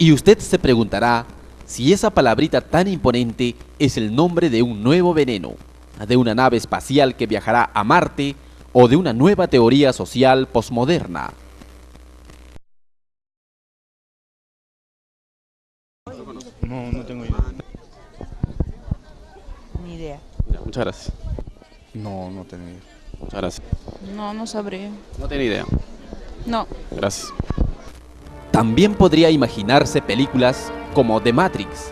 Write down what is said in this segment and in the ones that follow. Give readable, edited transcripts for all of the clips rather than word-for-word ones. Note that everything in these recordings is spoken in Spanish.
Y usted se preguntará si esa palabrita tan imponente es el nombre de un nuevo veneno, de una nave espacial que viajará a Marte o de una nueva teoría social posmoderna. No, no tengo idea. Ni idea. Ya, muchas gracias. No, no tengo idea. Muchas gracias. No, no sabré. No tiene idea. No. Gracias. También podría imaginarse películas como The Matrix,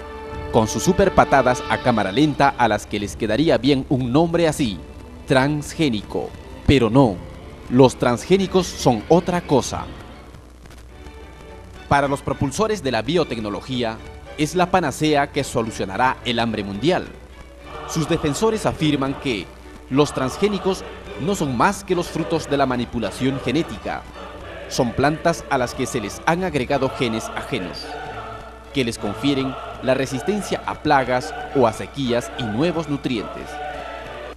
con sus super patadas a cámara lenta a las que les quedaría bien un nombre así, transgénico. Pero no, los transgénicos son otra cosa. Para los propulsores de la biotecnología, es la panacea que solucionará el hambre mundial. Sus defensores afirman que los transgénicos no son más que los frutos de la manipulación genética. Son plantas a las que se les han agregado genes ajenos, que les confieren la resistencia a plagas o a sequías y nuevos nutrientes.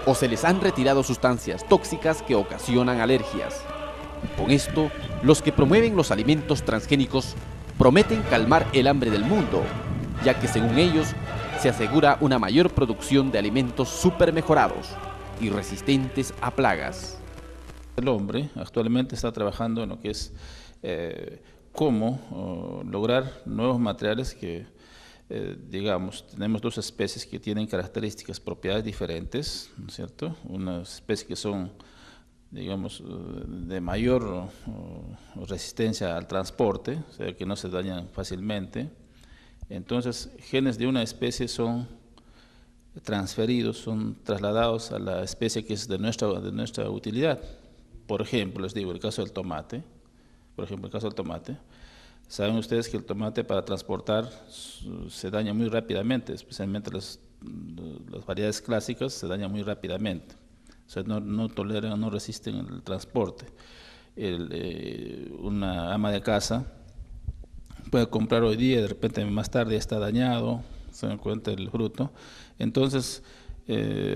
O se les han retirado sustancias tóxicas que ocasionan alergias. Con esto, los que promueven los alimentos transgénicos prometen calmar el hambre del mundo, ya que según ellos se asegura una mayor producción de alimentos super mejorados y resistentes a plagas. El hombre actualmente está trabajando en lo que es cómo lograr nuevos materiales que, digamos, tenemos dos especies que tienen características, propiedades diferentes, ¿no es cierto? Unas especies que son, digamos, de mayor resistencia al transporte, o sea, que no se dañan fácilmente. Entonces, genes de una especie son transferidos, son trasladados a la especie que es de nuestra utilidad. Por ejemplo, les digo, el caso del tomate. Saben ustedes que el tomate para transportar se daña muy rápidamente, especialmente las variedades clásicas se dañan muy rápidamente. O sea, no toleran, no resisten el transporte. Una ama de casa puede comprar hoy día y de repente más tarde ya está dañado, se dan cuenta del fruto. Entonces,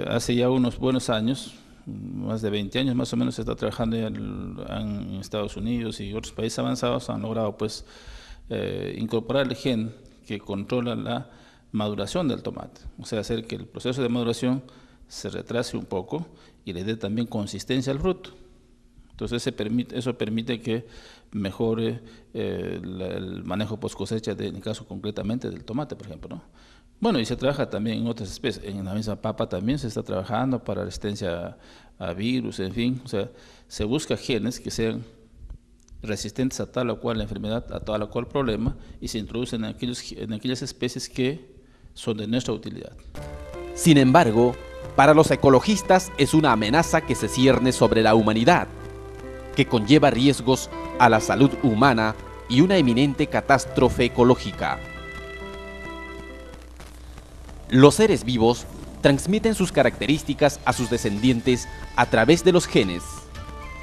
hace ya unos buenos años, más de 20 años más o menos, se está trabajando ya en Estados Unidos y otros países avanzados han logrado pues incorporar el gen que controla la maduración del tomate, o sea, hacer que el proceso de maduración se retrase un poco y le dé también consistencia al fruto. Entonces eso permite que mejore el manejo post cosecha, en el caso concretamente del tomate, por ejemplo, ¿no? Bueno, y se trabaja también en otras especies, en la misma papa también se está trabajando para resistencia a virus, en fin, o sea, se busca genes que sean resistentes a tal o cual enfermedad, a tal o cual problema, y se introducen en aquellas especies que son de nuestra utilidad. Sin embargo, para los ecologistas es una amenaza que se cierne sobre la humanidad, que conlleva riesgos a la salud humana y una eminente catástrofe ecológica. Los seres vivos transmiten sus características a sus descendientes a través de los genes.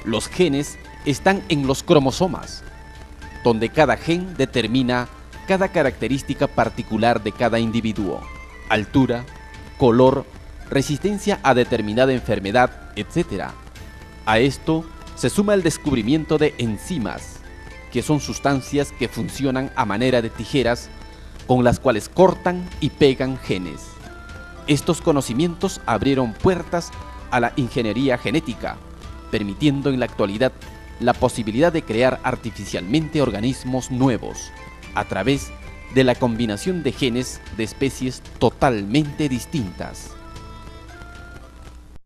Los genes están en los cromosomas, donde cada gen determina cada característica particular de cada individuo: altura, color, resistencia a determinada enfermedad, etc. A esto se suma el descubrimiento de enzimas, que son sustancias que funcionan a manera de tijeras con las cuales cortan y pegan genes. Estos conocimientos abrieron puertas a la ingeniería genética, permitiendo en la actualidad la posibilidad de crear artificialmente organismos nuevos, a través de la combinación de genes de especies totalmente distintas.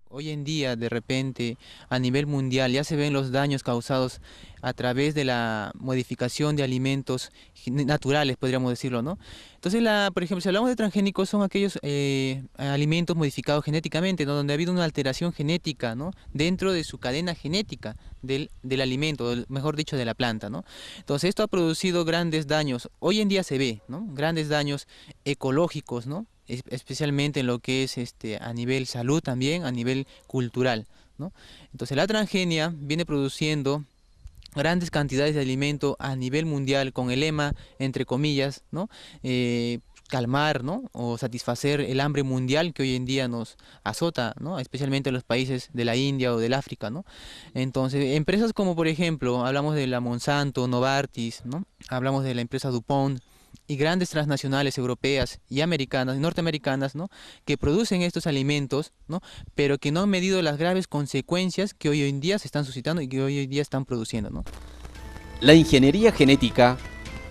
Hoy en día, de repente, a nivel mundial, ya se ven los daños causados a través de la modificación de alimentos naturales, podríamos decirlo, ¿no? Entonces, por ejemplo, si hablamos de transgénicos, son aquellos alimentos modificados genéticamente, ¿no? Donde ha habido una alteración genética, ¿no? Dentro de su cadena genética del alimento, mejor dicho, de la planta, ¿no? Entonces, esto ha producido grandes daños. Hoy en día se ve, ¿no? Grandes daños ecológicos, ¿no? Especialmente en lo que es a nivel salud también, a nivel cultural, ¿no? Entonces la transgenia viene produciendo grandes cantidades de alimento a nivel mundial con el lema, entre comillas, ¿no? Calmar, ¿no? O satisfacer el hambre mundial que hoy en día nos azota, ¿no? Especialmente en los países de la India o del África, ¿no? Entonces, empresas como por ejemplo, hablamos de la Monsanto, Novartis, ¿no? Hablamos de la empresa DuPont, y grandes transnacionales europeas y americanas, norteamericanas, ¿no? Que producen estos alimentos, ¿no? Pero que no han medido las graves consecuencias que hoy en día se están suscitando y que hoy en día están produciendo, ¿no? La ingeniería genética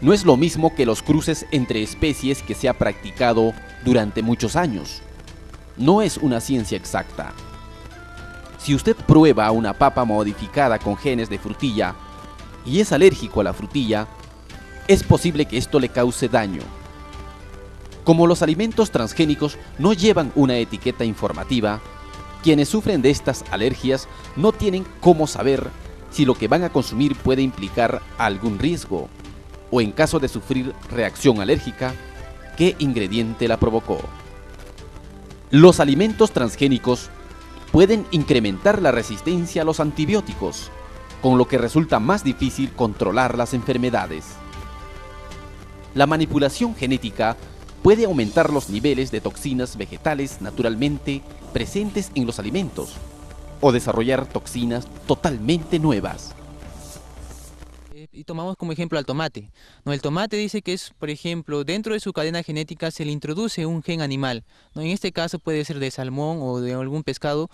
no es lo mismo que los cruces entre especies que se ha practicado durante muchos años. No es una ciencia exacta. Si usted prueba una papa modificada con genes de frutilla y es alérgico a la frutilla, es posible que esto le cause daño. Como los alimentos transgénicos no llevan una etiqueta informativa, quienes sufren de estas alergias no tienen cómo saber si lo que van a consumir puede implicar algún riesgo, o en caso de sufrir reacción alérgica, qué ingrediente la provocó. Los alimentos transgénicos pueden incrementar la resistencia a los antibióticos, con lo que resulta más difícil controlar las enfermedades. La manipulación genética puede aumentar los niveles de toxinas vegetales naturalmente presentes en los alimentos o desarrollar toxinas totalmente nuevas. Y tomamos como ejemplo al tomate, ¿no? El tomate dice que es, por ejemplo, dentro de su cadena genética se le introduce un gen animal, ¿no? En este caso puede ser de salmón o de algún pescado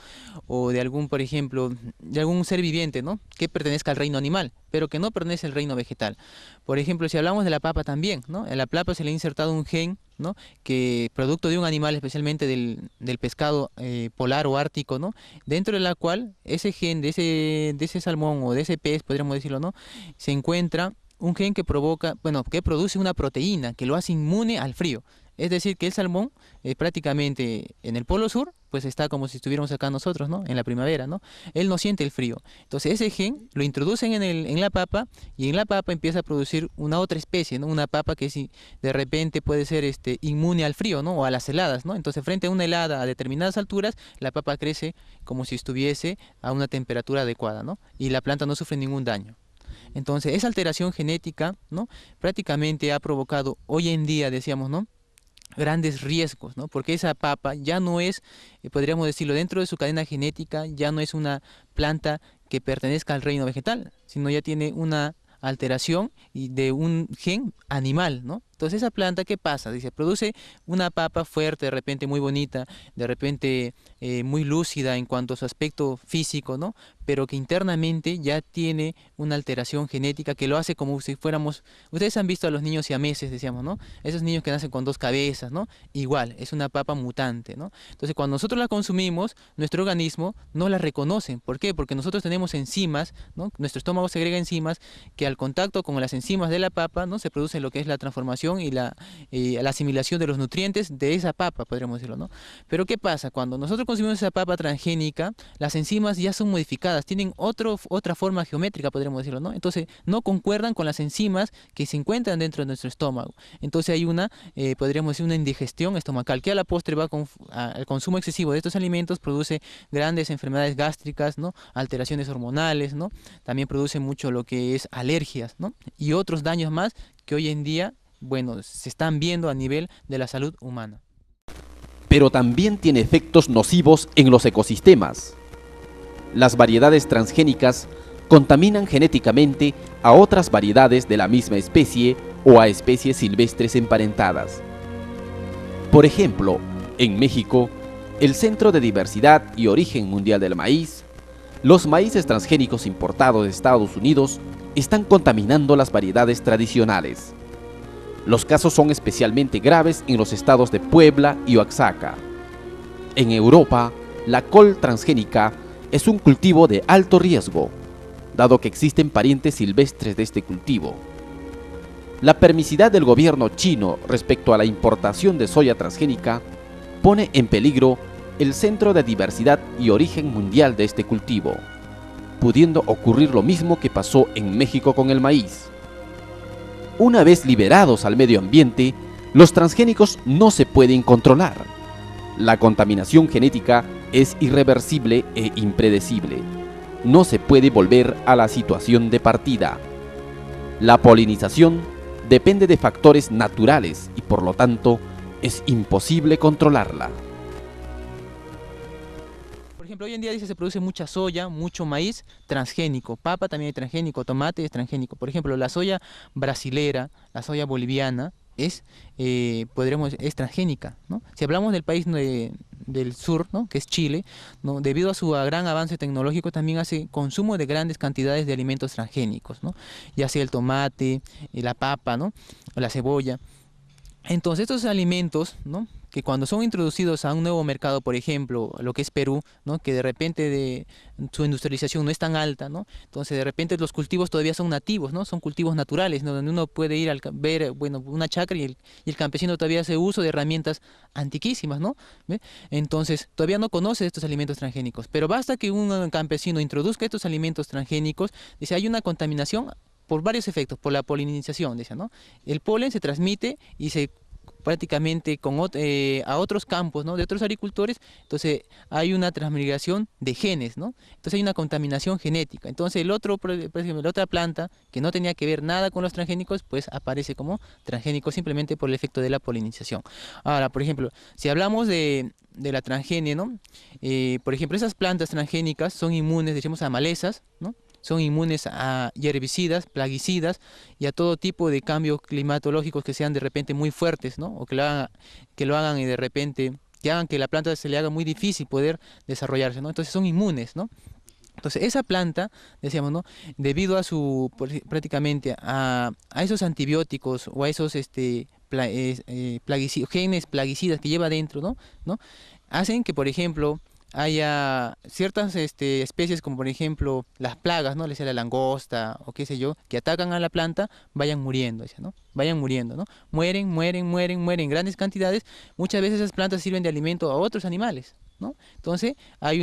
o de algún, por ejemplo, de algún ser viviente, ¿no? Que pertenezca al reino animal, pero que no pertenece al reino vegetal. Por ejemplo, si hablamos de la papa también, ¿no? En la papa se le ha insertado un gen, ¿no? Que producto de un animal, especialmente del pescado polar o ártico, ¿no? Dentro de la cual ese gen de ese salmón o de ese pez, podríamos decirlo, ¿no? Se encuentra un gen que provoca, bueno, que produce una proteína que lo hace inmune al frío. Es decir, que el salmón prácticamente en el polo sur, pues está como si estuviéramos acá nosotros, ¿no? En la primavera, ¿no? Él no siente el frío. Entonces ese gen lo introducen en la papa y en la papa empieza a producir una otra especie, ¿no? Una papa que si de repente puede ser inmune al frío, ¿no? O a las heladas, ¿no? Entonces frente a una helada a determinadas alturas, la papa crece como si estuviese a una temperatura adecuada, ¿no? Y la planta no sufre ningún daño. Entonces esa alteración genética, ¿no? Prácticamente ha provocado hoy en día, decíamos, ¿no? Grandes riesgos, ¿no? Porque esa papa ya no es, podríamos decirlo, dentro de su cadena genética, ya no es una planta que pertenezca al reino vegetal, sino ya tiene una alteración de un gen animal, ¿no? Entonces esa planta, ¿qué pasa? Dice, produce una papa fuerte, de repente muy bonita, de repente muy lúcida en cuanto a su aspecto físico, ¿no? Pero que internamente ya tiene una alteración genética que lo hace como si fuéramos, ustedes han visto a los niños siameses, decíamos, ¿no? Esos niños que nacen con dos cabezas, ¿no? Igual, es una papa mutante, ¿no? Entonces cuando nosotros la consumimos, nuestro organismo no la reconoce. ¿Por qué? Porque nosotros tenemos enzimas, ¿no? Nuestro estómago segrega enzimas que al contacto con las enzimas de la papa, ¿no? Se produce lo que es la transformación y la asimilación de los nutrientes de esa papa, podríamos decirlo, ¿no? Pero ¿qué pasa? Cuando nosotros consumimos esa papa transgénica, las enzimas ya son modificadas, tienen otra forma geométrica, podríamos decirlo, ¿no? Entonces no concuerdan con las enzimas que se encuentran dentro de nuestro estómago. Entonces hay podríamos decir, una indigestión estomacal que a la postre al consumo excesivo de estos alimentos produce grandes enfermedades gástricas, ¿no? Alteraciones hormonales, ¿no? También produce mucho lo que es alergias, ¿no? Y otros daños más que hoy en día, bueno, se están viendo a nivel de la salud humana. Pero también tiene efectos nocivos en los ecosistemas. Las variedades transgénicas contaminan genéticamente a otras variedades de la misma especie o a especies silvestres emparentadas. Por ejemplo, en México, el Centro de Diversidad y Origen Mundial del Maíz, los maíces transgénicos importados de Estados Unidos están contaminando las variedades tradicionales. Los casos son especialmente graves en los estados de Puebla y Oaxaca. En Europa, la col transgénica es un cultivo de alto riesgo, dado que existen parientes silvestres de este cultivo. La permisividad del gobierno chino respecto a la importación de soya transgénica pone en peligro el Centro de Diversidad y Origen Mundial de este cultivo, pudiendo ocurrir lo mismo que pasó en México con el maíz. Una vez liberados al medio ambiente, los transgénicos no se pueden controlar. La contaminación genética es irreversible e impredecible. No se puede volver a la situación de partida. La polinización depende de factores naturales y por lo tanto es imposible controlarla. Por ejemplo, hoy en día se produce mucha soya, mucho maíz transgénico, papa también es transgénico, tomate es transgénico. Por ejemplo, la soya brasilera, la soya boliviana, es, es transgénica, ¿no? Si hablamos del país del sur, ¿no? Que es Chile, ¿no? Debido a su gran avance tecnológico también hace consumo de grandes cantidades de alimentos transgénicos, ¿no? Ya sea el tomate, la papa, ¿no? O la cebolla. Entonces estos alimentos, ¿no? Que cuando son introducidos a un nuevo mercado, por ejemplo, lo que es Perú, ¿no? Que de repente su industrialización no es tan alta, ¿no? Entonces de repente los cultivos todavía son nativos, ¿no? Son cultivos naturales, ¿no? Donde uno puede ir a ver, bueno, una chacra y el campesino todavía hace uso de herramientas antiquísimas, ¿no? ¿Ve? Entonces todavía no conoce estos alimentos transgénicos, pero basta que un campesino introduzca estos alimentos transgénicos, dice, hay una contaminación por varios efectos, por la polinización, dice, ¿no? El polen se transmite y se prácticamente a otros campos, ¿no? De otros agricultores, entonces hay una transmigración de genes, ¿no? Entonces hay una contaminación genética. Entonces por ejemplo, la otra planta que no tenía que ver nada con los transgénicos, pues aparece como transgénico simplemente por el efecto de la polinización. Ahora, por ejemplo, si hablamos de la transgenia, ¿no? Por ejemplo, esas plantas transgénicas son inmunes, decimos, a malezas, ¿no? Son inmunes a herbicidas, plaguicidas y a todo tipo de cambios climatológicos que sean de repente muy fuertes, ¿no? O que lo hagan y de repente que hagan que la planta se le haga muy difícil poder desarrollarse, ¿no? Entonces son inmunes, ¿no? Entonces esa planta, decíamos, ¿no? Debido a prácticamente a esos antibióticos o a esos genes plaguicidas que lleva dentro, ¿no? Hacen que, por ejemplo, haya ciertas especies como por ejemplo las plagas, ¿no? Le sea la langosta o qué sé yo, que atacan a la planta, vayan muriendo, ¿no? Vayan muriendo, ¿no? Mueren en grandes cantidades. Muchas veces esas plantas sirven de alimento a otros animales, ¿no? Entonces hay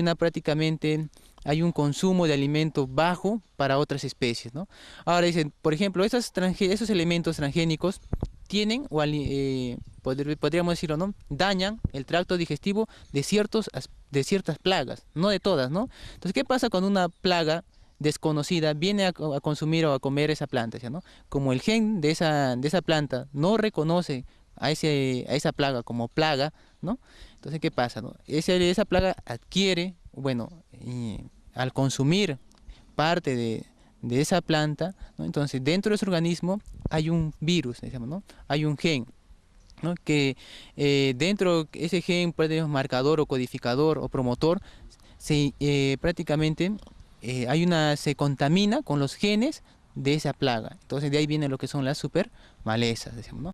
un consumo de alimento bajo para otras especies, ¿no? Ahora dicen, por ejemplo, esos elementos transgénicos tienen, podríamos decirlo, ¿no? Dañan el tracto digestivo de ciertas plagas, no de todas, ¿no? Entonces, ¿qué pasa cuando una plaga desconocida viene a consumir o a comer esa planta, ¿no? Como el gen de esa planta no reconoce a esa plaga como plaga, ¿no? Entonces, ¿qué pasa, no? Esa plaga adquiere, bueno, al consumir parte de esa planta, ¿no? Entonces dentro de su organismo hay un virus, digamos, ¿no? Hay un gen, ¿no? Que dentro de ese gen, pues, marcador o codificador o promotor, prácticamente se contamina con los genes de esa plaga. Entonces de ahí viene lo que son las super malezas, decimos, ¿no?